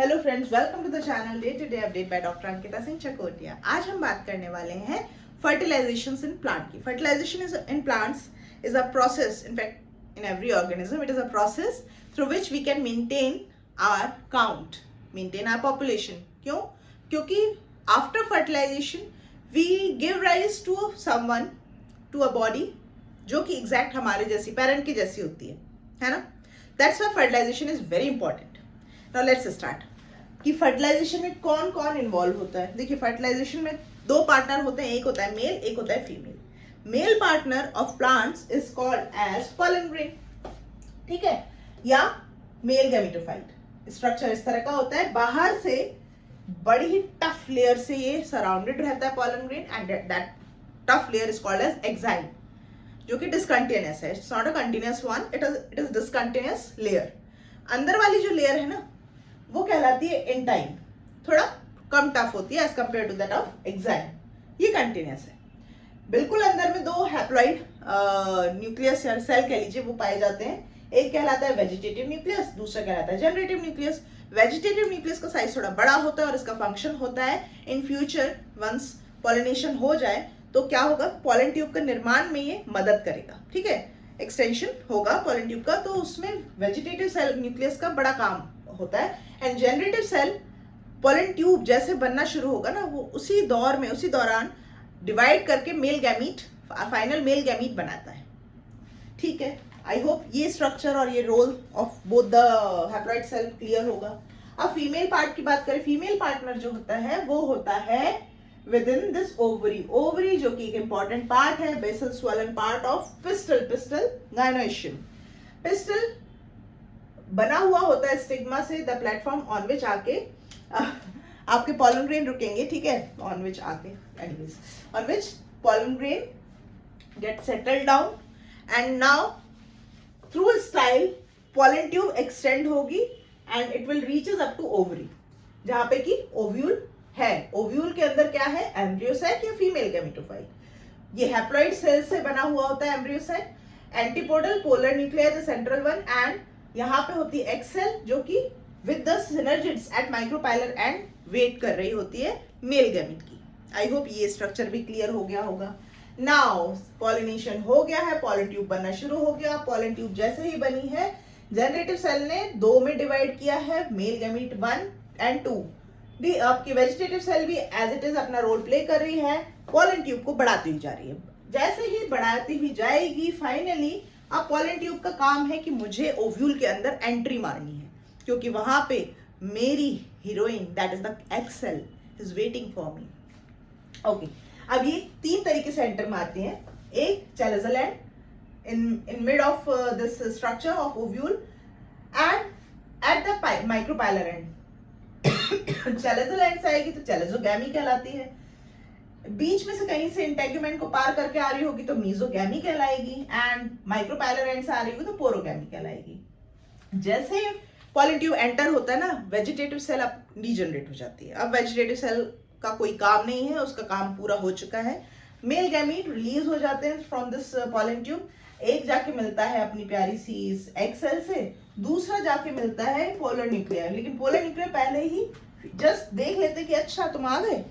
Hello friends, welcome to the channel day to day update by doctor Ankita Singh Chakotiya. आज हम बात करने वाले हैं फर्टिलाइजेशन इन प्लांट की। Fertilisation is in plants is a process, in fact in every organism it is a process through which we can maintain our count, maintain our population. क्यों? क्योंकि after fertilisation we give rise to someone, to a body जो कि exact हमारे जैसी, parent की जैसी होती है ना। That's why fertilisation is very important. Now let's start कि फर्टिलाइजेशन में कौन कौन इन्वॉल्व होता है। देखिए, फर्टिलाइजेशन में दो पार्टनर होते हैं, एक होता है मेल, एक होता है female. Male partner of plants is called as pollen grain, ठीक है, या मेल गैमेटोफाइट। स्ट्रक्चर इस तरह का होता है, बाहर से बड़ी ही टफ लेयर से ये सराउंडेड रहता है pollen grain, and that tough layer is called as exine, जो कि डिसकंटिन्यूअस है। It's not a continuous one, it is discontinuous layer. अंदर वाली जो लेयर है ना, वो कहलाती है एंटाइन, थोड़ा कम टफ होती है as compare to that of exile. ये कंटिन्यूअस है। बिल्कुल अंदर में दो हैप्लॉइड न्यूक्लियस या सेल कह लीजिए वो पाए जाते हैं। एक कहलाता है वेजिटेटिव न्यूक्लियस, दूसरा कहलाता है जनरेटिव न्यूक्लियस। वेजिटेटिव न्यूक्लियस का साइज थोड़ा बड़ा होता है और इसका फंक्शन होता है इन फ्यूचर वंस पॉलिनेशन हो जाए तो क्या होगा, पॉलन ट्यूब का निर्माण में ये मदद करेगा, ठीक है, एक्सटेंशन होगा पॉलन ट्यूब का, तो उसमें वेजिटेटिव सेल न्यूक्लियस का बड़ा काम होता है। And generative cell pollen tube जैसे बनना शुरू होगा ना, वो उसी दौर में, उसी दौरान डिवाइड करके male gamete, final male gamete बनाता है, ठीक है। आई होप ये स्ट्रक्चर और ये role of both the haploid cell clear होगा। अब फीमेल पार्ट की बात करें, फीमेल पार्टनर जो होता है वो होता है within this ovary. Ovary जो कि एक इंपॉर्टेंट पार्ट है, basal swollen part of pistil, pistil gynoecium. Pistil बना हुआ होता है स्टिग्मा से, द प्लेटफॉर्म ऑन विच आके आपके पॉलन ग्रेन रुकेंगे, ठीक है, ऑन विच आके, anyways on which pollen grain get settle down, and now through style pollen tube extend होगी and it will reaches up to ovary, जहां पे कि ओव्यूल है। ओव्यूल के अंदर क्या है, एम्ब्रियोसाइट या फीमेल गैमेटोफाइट। ये हैप्लॉइड सेल से बना हुआ होता है embryo sac. Antipodal polar nuclear the central one, and यहाँ पे होती है एक्स सेल जो कि with the synergids at micropylar and wait कर रही होती है मेल गैमेट की। आई होप ये स्ट्रक्चर भी क्लियर हो गया होगा। नाउ पॉलिनेशन हो गया है, पॉलन ट्यूब बनना शुरू हो गया। पॉलन ट्यूब जैसे ही बनी है, जनरेटिव सेल ने दो में डिवाइड किया है, मेल गैमेट 1 एंड 2। आपकी वेजिटेटिव सेल भी एज इट इज अपना रोल प्ले कर रही है, पॉलन ट्यूब को बढ़ाती हुई जा रही है। जैसे ही बढ़ाती हुई जाएगी, फाइनली अब पॉलन ट्यूब का काम है कि मुझे ओव्यूल के अंदर एंट्री मारनी है, क्योंकि वहां पे मेरी heroine that is the egg cell is waiting for me. Okay, अब ये तीन तरीके से एंटर मारती हैं। एक chalazal end in mid of this structure of ovule and at the micropylar end. Chalazal end से आएगी तो चैलेजोगैमी कहलाती है। बीच में से कहीं से इंटेगुमेंट को पार करके आ रही होगी तो मीजोगैमी कहलाएगी, एंड माइक्रोपाइलर एंड से आ रही होगी तो पोरोगैमी कहलाएगी। जैसे पॉलन ट्यूब एंटर होता है ना, वेजिटेटिव सेल अब डीजनरेट हो जाती है। अब वेजिटेटिव सेल का कोई काम नहीं है, उसका काम पूरा हो चुका है। मेल गैमीट रिलीज हो जाते हैं फ्रॉम दिस पॉलन ट्यूब। एक जाके मिलता है अपनी प्यारी सी एक्स सेल से, दूसरा जाके मिलता है पोलर न्यूक्लियर। लेकिन पोलर न्यूक्लियर पहले ही जस्ट देख लेते कि अच्छा तुम आ गए।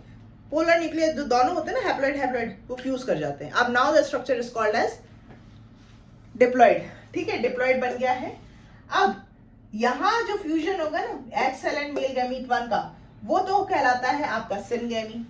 पोलर न्यूक्लियर जो दोनों होते हैं ना, हैप्लॉइड हैप्लॉइड, वो फ्यूज कर जाते हैं। अब now the structure is called as diploid, ठीक है, डिप्लॉइड बन गया है। अब यहां जो फ्यूजन होगा ना egg cell and male gamete 1 का, वो तो कहलाता है आपका सिनगैमी।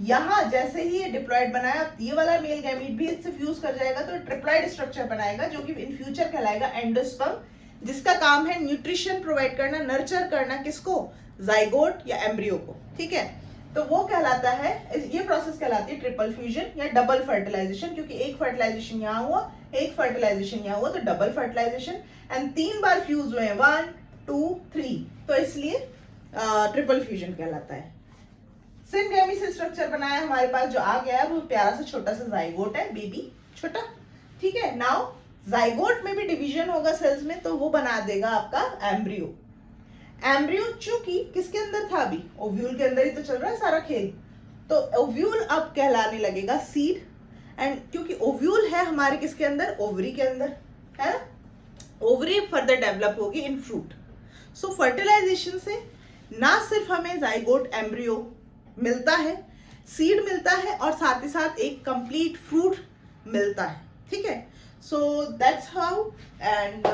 यहां जैसे ही ये डिप्लॉइड बनाया, ये वाला मेल गैमीट भी इससे फ्यूज कर जाएगा तो ट्रिप्लॉइड स्ट्रक्चर बनाएगा, जो कि इन फ्यूचर कहलाएगा एंडोस्पर्म, जिसका काम है न्यूट्रिशन प्रोवाइड करना, नर्चर करना, किसको, जाइगोट या एम्ब्रियो को, ठीक है। तो वो कहलाता है, ये प्रोसेस कहलाती है ट्रिपल फ्यूजन या डबल फर्टिलाइजेशन, क्योंकि एक फर्टिलाइजेशन यहाँ हुआ, एक फर्टिलाइजेशन यहाँ हुआ, तो डबल फर्टिलाइजेशन। एंड 3 बार फ्यूज हुए हैं, 1 2 3, तो इसलिए ट्रिपल फ्यूजन कहलाता है। सिनगैमी से स्ट्रक्चर बनाया हमारे पास, जो आ गया है वो प्यारा सा छोटा सा जाइगोट है, बेबी छोटा, ठीक है। नाउ जाइगोट में भी डिवीजन होगा सेल्स में, तो वो बना देगा आपका एम्ब्रियो। एम्ब्रियो चूंकि किसके अंदर था, अभी ओव्यूल के अंदर ही तो चल रहा है सारा खेल, तो ओव्यूल अब कहलाने लगेगा सीड। एंड क्योंकि ओव्यूल है हमारे किसके अंदर, ओवरी के अंदर है, ओवरी फर्दर डेवलप होगी इन फ्रूट। सो फर्टिलाइजेशन से ना सिर्फ हमें जाइगोट एम्ब्रियो मिलता है, सीड मिलता है और साथ ही साथ एक कंप्लीट फ्रूट मिलता है, ठीक है। So that's how and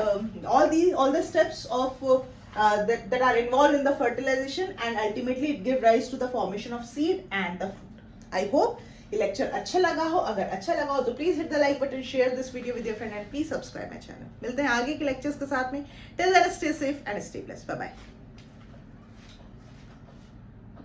all the steps of that are involved in the fertilization and ultimately it give rise to the formation of seed and the fruit. I hope ये lecture अच्छा लगा हो। अगर अच्छा लगा हो तो please hit the like button, share this video with your friend and please subscribe my channel. मिलते हैं आगे के लेक्चर्स के साथ में। Till then stay safe and stay blessed. Bye bye.